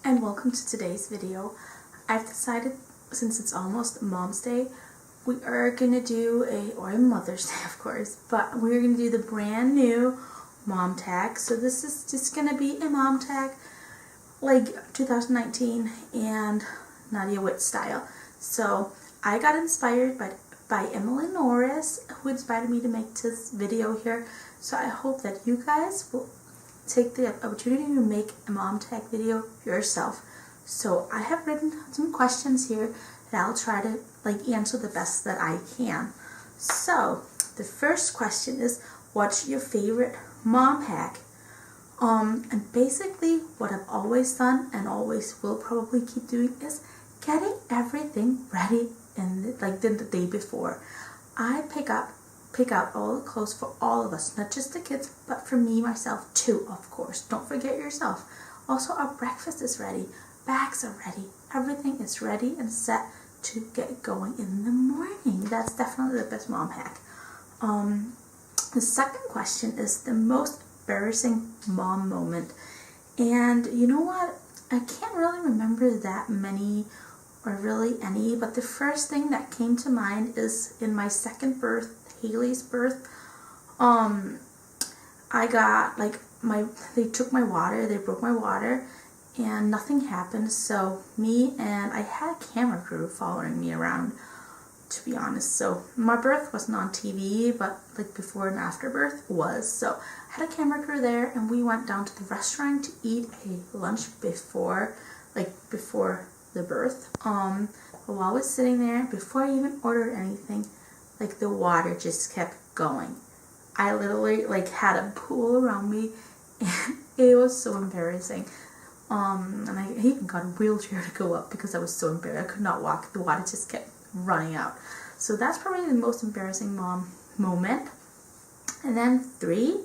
and welcome to today's video. I've decided, since it's almost Mom's Day, we are gonna do or Mother's Day of course, but we're gonna do the brand new mom tag. So this is just gonna be a mom tag like 2019 and Nadia Witt style. So I got inspired by Emily Norris, who inspired me to make this video here. So I hope that you guys will take the opportunity to make a mom tag video yourself. So I have written some questions here that I'll try to answer the best that I can. So the first question is, what's your favorite mom hack? And basically what I've always done and always will probably keep doing is getting everything ready in the day before. I pick out all the clothes for all of us, not just the kids, but for me, myself too, of course. Don't forget yourself. Also, our breakfast is ready, bags are ready, everything is ready and set to get going in the morning. That's definitely the best mom hack. The second question is the most embarrassing mom moment. And you know what? I can't really remember that many or really any, but the first thing that came to mind is in my second birth, Haley's birth. I got they took my water, they broke my water, and nothing happened. So I had a camera crew following me around, to be honest. So my birth wasn't on TV, but before and after birth was. So I had a camera crew there, and we went down to the restaurant to eat a lunch before the birth. While I was sitting there, before I even ordered anything, the water just kept going. I literally had a pool around me, and it was so embarrassing. And I even got a wheelchair to go up because I was so embarrassed. I could not walk. The water just kept running out. So that's probably the most embarrassing mom moment. And then 3,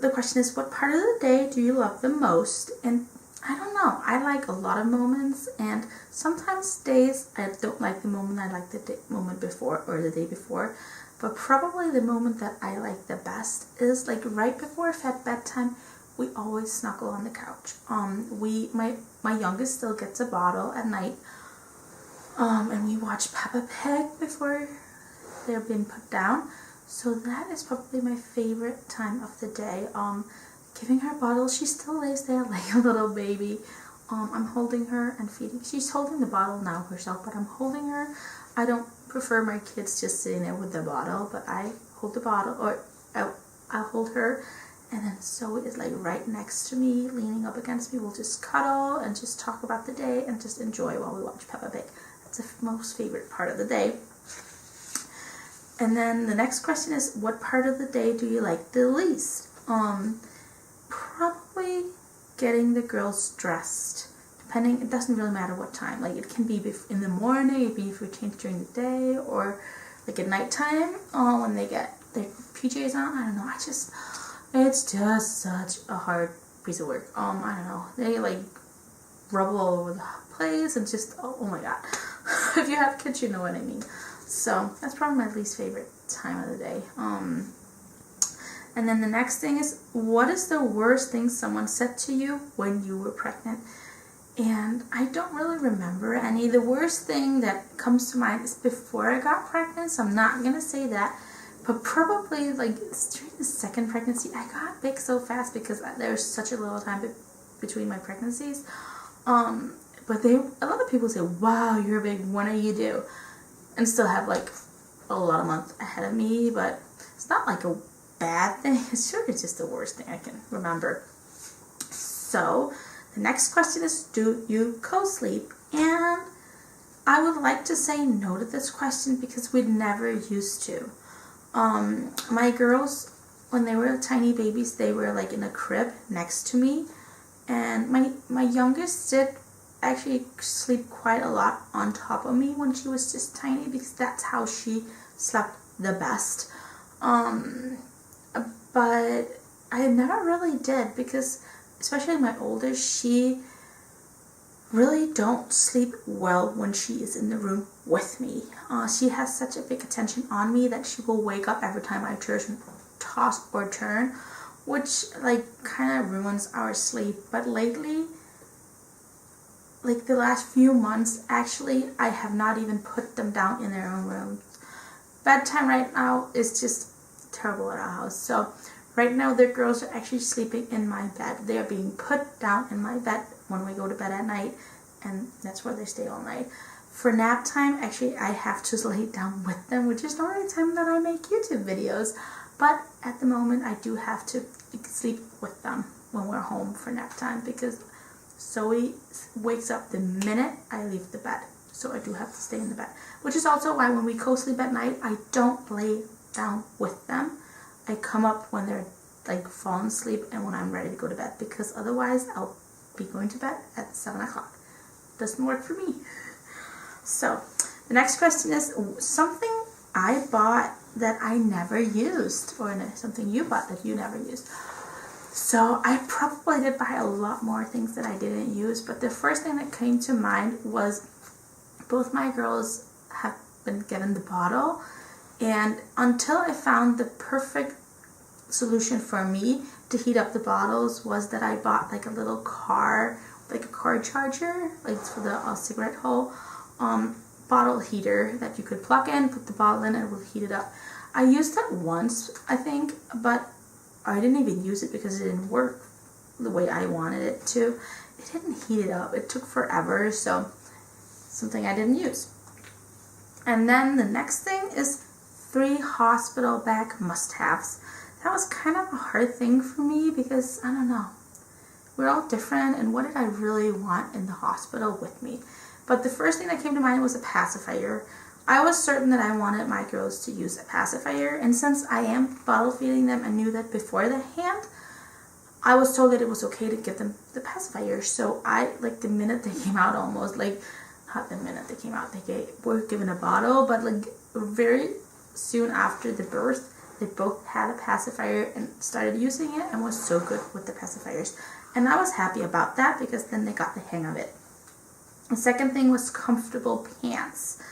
the question is, what part of the day do you love the most? And I don't know. I like a lot of moments, and sometimes days I don't like the moment. I like the moment before or the day before. But probably the moment that I like the best is right before bedtime. We always snuggle on the couch. My youngest still gets a bottle at night. And we watch Peppa Pig before they're being put down. So that is probably my favorite time of the day. Giving her a bottle, she still lays there like a little baby. I'm holding her and feeding. She's holding the bottle now herself, but I'm holding her. I don't prefer my kids just sitting there with the bottle, but I hold the bottle, or I'll hold her, and then Zoe is right next to me, leaning up against me. We'll just cuddle and just talk about the day and just enjoy while we watch Peppa Pig. That's the most favorite part of the day. And then the next question is, what part of the day do you like the least? Probably getting the girls dressed. Depending, it doesn't really matter what time. It can be in the morning, it can be if we change during the day, or at nighttime, when they get their PJs on. I don't know. It's just such a hard piece of work. I don't know. They rubble all over the place and just oh my god. If you have kids, you know what I mean. So that's probably my least favorite time of the day. And then the next thing is, what is the worst thing someone said to you when you were pregnant? And I don't really remember any. The worst thing that comes to mind is before I got pregnant, so I'm not going to say that. But probably during the second pregnancy, I got big so fast because there was such a little time between my pregnancies. But a lot of people say, wow, you're big, when are you due? And still have a lot of months ahead of me, but it's not a bad thing. It's just the worst thing I can remember. So the next question is, do you co-sleep? And I would like to say no to this question because we never used to. My girls, when they were tiny babies, they were in a crib next to me, and my youngest did actually sleep quite a lot on top of me when she was just tiny, because that's how she slept the best. But I never really did, because especially my oldest, she really don't sleep well when she is in the room with me. She has such a big attention on me that she will wake up every time I toss or turn, which kind of ruins our sleep. But lately like the last few months, actually, I have not even put them down in their own rooms. Bedtime right now is just terrible at our house. So right now, the girls are actually sleeping in my bed. They are being put down in my bed when we go to bed at night, and that's where they stay all night. For nap time, actually, I have to lay down with them, which is not the time that I make YouTube videos. But at the moment, I do have to sleep with them when we're home for nap time, because Zoe wakes up the minute I leave the bed. So I do have to stay in the bed, which is also why when we co-sleep at night, I don't lay down with them. I come up when they're like falling asleep and when I'm ready to go to bed, because otherwise I'll be going to bed at 7 o'clock. Doesn't work for me. So the next question is something I bought that I never used, or something you bought that you never used. So I probably did buy a lot more things that I didn't use, but the first thing that came to mind was both my girls have been given the bottle, and until I found the perfect solution for me to heat up the bottles was that I bought like a little car, like a car charger, like for the cigarette hole, bottle heater that you could plug in, put the bottle in, and it will heat it up. I used that once, I think, but I didn't even use it because it didn't work the way I wanted it to. It didn't heat it up. It took forever, so something I didn't use. And then the next thing is 3 hospital bag must-haves. That was kind of a hard thing for me because, I don't know, we're all different, and what did I really want in the hospital with me? But the first thing that came to mind was a pacifier. I was certain that I wanted my girls to use a pacifier, and since I am bottle feeding them and knew that beforehand, I was told that it was okay to give them the pacifier. So I, like the minute they came out, almost, like, not the minute they came out, they were given a bottle, but like very soon after the birth, they both had a pacifier and started using it and was so good with the pacifiers. And I was happy about that because then they got the hang of it. The second thing was comfortable pants.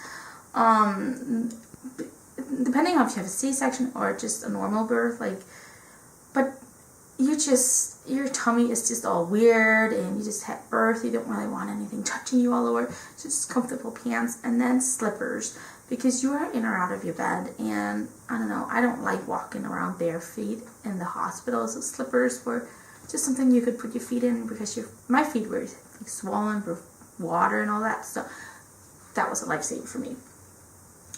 Depending on if you have a C-section or just a normal birth, like, but your tummy is just all weird and you just had birth, you don't really want anything touching you all over, so just comfortable pants, and then slippers, because you are in or out of your bed, and I don't know, I don't like walking around bare feet in the hospital, so slippers were just something you could put your feet in, because my feet were like swollen with water and all that, so that was a lifesaver for me.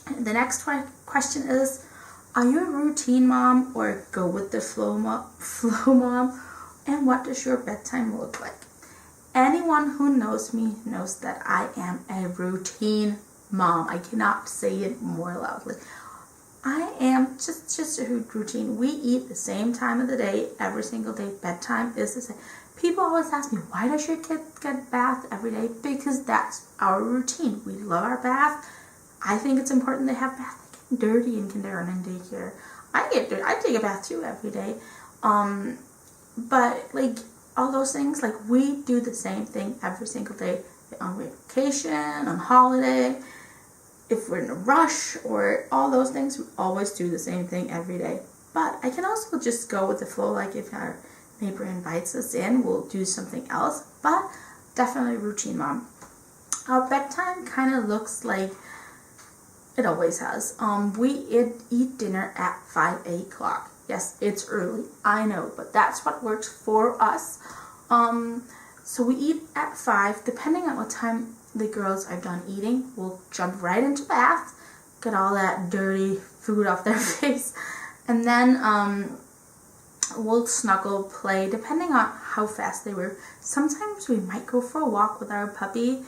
And the next question is, are you a routine mom or a go with the flow mom? And what does your bedtime look like? Anyone who knows me knows that I am a routine mom. I cannot say it more loudly. I am just a routine. We eat the same time of the day every single day. Bedtime is the same. People always ask me, why does your kid get bath every day? Because that's our routine. We love our bath. I think it's important they have bath. They get dirty in kindergarten and daycare. I get dirty. I take a bath too every day. But like all those things, like we do the same thing every single day. On vacation, on holiday, if we're in a rush, or all those things, we always do the same thing every day. But I can also just go with the flow, like if our neighbor invites us in, we'll do something else. But definitely routine mom. Our bedtime kind of looks like it always has. We eat dinner at 5 o'clock. Yes, it's early, I know, but that's what works for us. So we eat at 5, depending on what time the girls are done eating, we'll jump right into bath, get all that dirty food off their face, and then we'll snuggle, play, depending on how fast they were. Sometimes we might go for a walk with our puppy,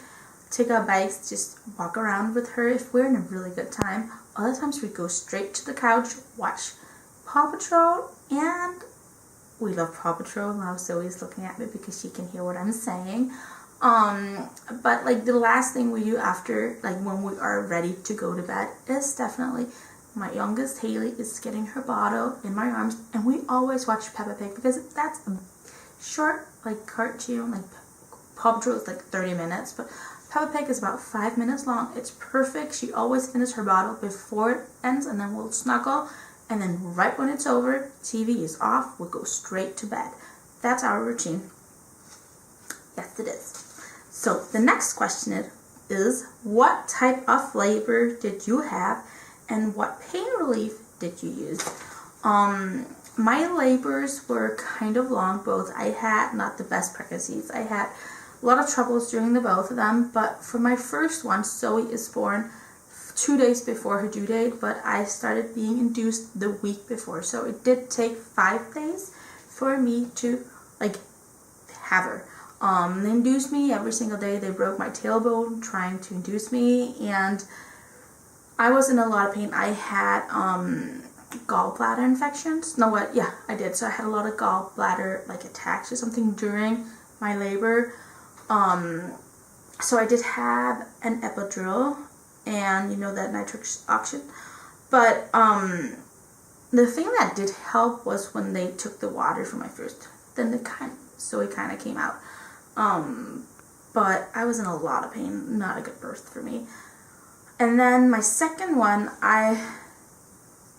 take our bikes, just walk around with her if we're in a really good time. Other times we go straight to the couch, watch Paw Patrol, and we love Paw Patrol. Now Zoe's looking at me because she can hear what I'm saying. But like the last thing we do after, like when we are ready to go to bed, is definitely my youngest Haley is getting her bottle in my arms, and we always watch Peppa Pig because that's a short like cartoon. Like Paw Patrol is like 30 minutes, but Peppa Pig is about 5 minutes long. It's perfect. She always finishes her bottle before it ends, and then we'll snuggle. And then right when it's over, TV is off, we'll go straight to bed. That's our routine. Yes, it is. So the next question is what type of labor did you have and what pain relief did you use? My labors were kind of long, both. I had not the best pregnancies. I had a lot of troubles during the both of them, but for my first one, Zoe is born 2 days before her due date, but I started being induced the week before, so it did take 5 days for me to have her. They induced me every single day. They broke my tailbone trying to induce me, and I was in a lot of pain. I had gallbladder infections. I did. So I had a lot of gallbladder attacks or something during my labor. So I did have an epidural and that nitric oxide. But the thing that did help was when they took the water from my first. Then it kind of came out. But I was in a lot of pain. Not a good birth for me. And then my second one, I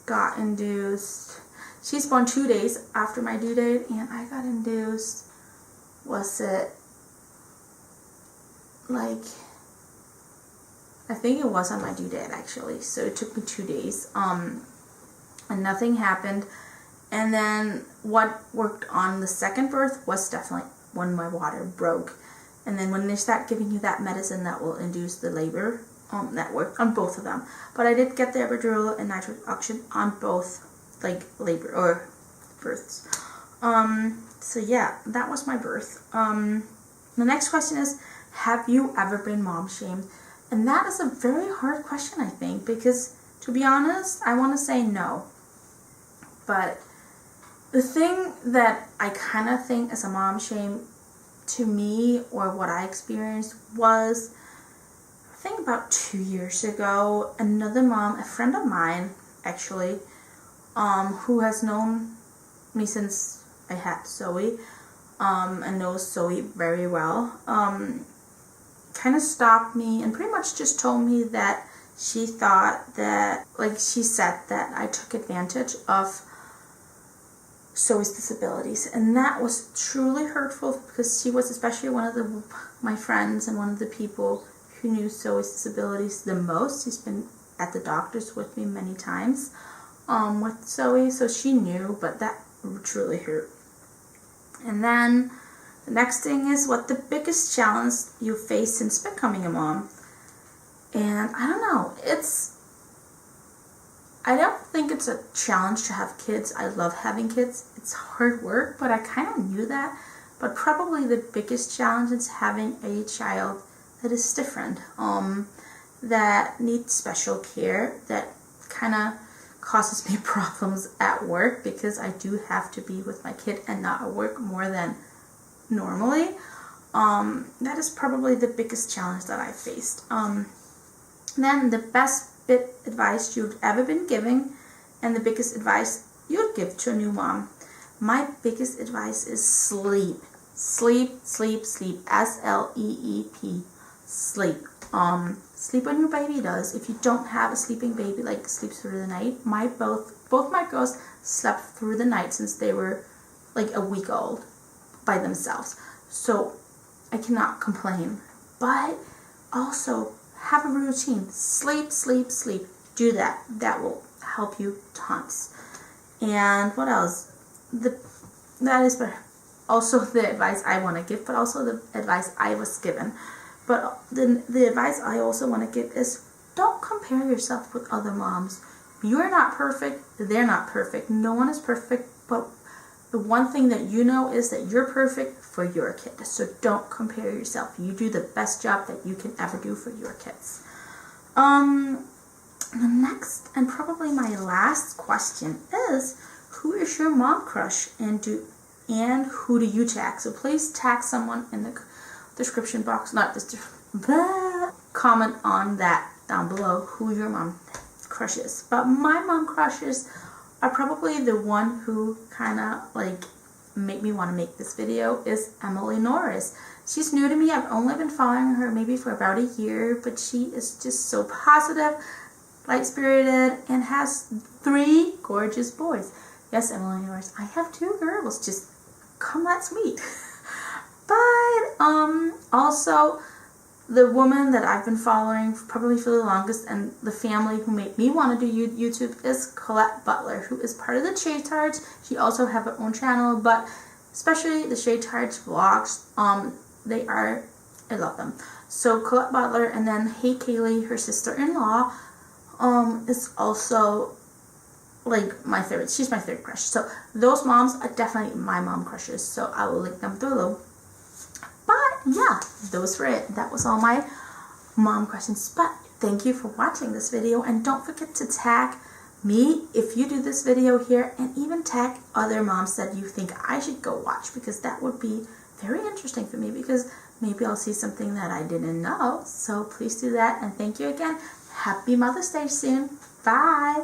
got induced. She's born 2 days after my due date, and I got induced. Was it I think it was on my due date actually. So it took me 2 days. And nothing happened. And then what worked on the second birth was definitely when my water broke. And then when they start giving you that medicine that will induce the labor, that worked on both of them. But I did get the epidural and nitric oxide on both, labor or births. So yeah, that was my birth. The next question is, have you ever been mom shamed? And that is a very hard question, I think, because to be honest, I want to say no. But the thing that I kind of think is a mom shame to me, or what I experienced, was I think about 2 years ago, another mom, a friend of mine actually, who has known me since I had Zoe, and knows Zoe very well, kind of stopped me and pretty much just told me that she thought that, she said that I took advantage of Zoe's disabilities, and that was truly hurtful because she was especially one of my friends and one of the people who knew Zoe's disabilities the most. She's been at the doctors with me many times with Zoe, so she knew, but that truly hurt. And then the next thing is, what the biggest challenge you faced since becoming a mom? And I don't know, I don't think it's a challenge to have kids. I love having kids. It's hard work, but I kind of knew that. But probably the biggest challenge is having a child that is different, that needs special care, that kind of causes me problems at work because I do have to be with my kid and not at work more than normally. That is probably the biggest challenge that I faced. Then the best advice you've ever been given, and the biggest advice you'd give to a new mom. My biggest advice is sleep. Sleep, sleep, sleep. S-L-E-E-P. Sleep. Sleep when your baby does. If you don't have a sleeping baby, sleeps through the night. Both my girls slept through the night since they were a week old by themselves. So I cannot complain. But also, have a routine. Sleep, sleep, sleep. Do that. That will help you tons. And what else? That is also the advice I want to give, but also the advice I was given. But the advice I also want to give is, don't compare yourself with other moms. You're not perfect. They're not perfect. No one is perfect. But the one thing that you know is that you're perfect for your kid. So don't compare yourself. You do the best job that you can ever do for your kids. The next and probably my last question is, who is your mom crush, and who do you tag? So please tag someone in the description box, comment on that down below, who your mom crush is. But my mom crushes are probably the one who kind of make me want to make this video is Emily Norris. She's new to me. I've only been following her maybe for about a year, but she is just so positive, light-spirited, and has 3 gorgeous boys. Yes, Emily Norris, I have 2 girls. Just come, let's meet. But also the woman that I've been following probably for the longest, and the family who made me want to do YouTube, is Colette Butler, who is part of the Shade Tarts. She also have her own channel, but especially the Shade Tarts vlogs, I love them. So Colette Butler, and then Hey Kaylee, her sister-in-law, is also like my favorite. She's my third crush. So those moms are definitely my mom crushes. So I will link them below. But yeah, those were it. That was all my mom questions. But thank you for watching this video, and don't forget to tag me if you do this video here, and even tag other moms that you think I should go watch, because that would be very interesting for me, because maybe I'll see something that I didn't know. So please do that, and thank you again. Happy Mother's Day soon. Bye.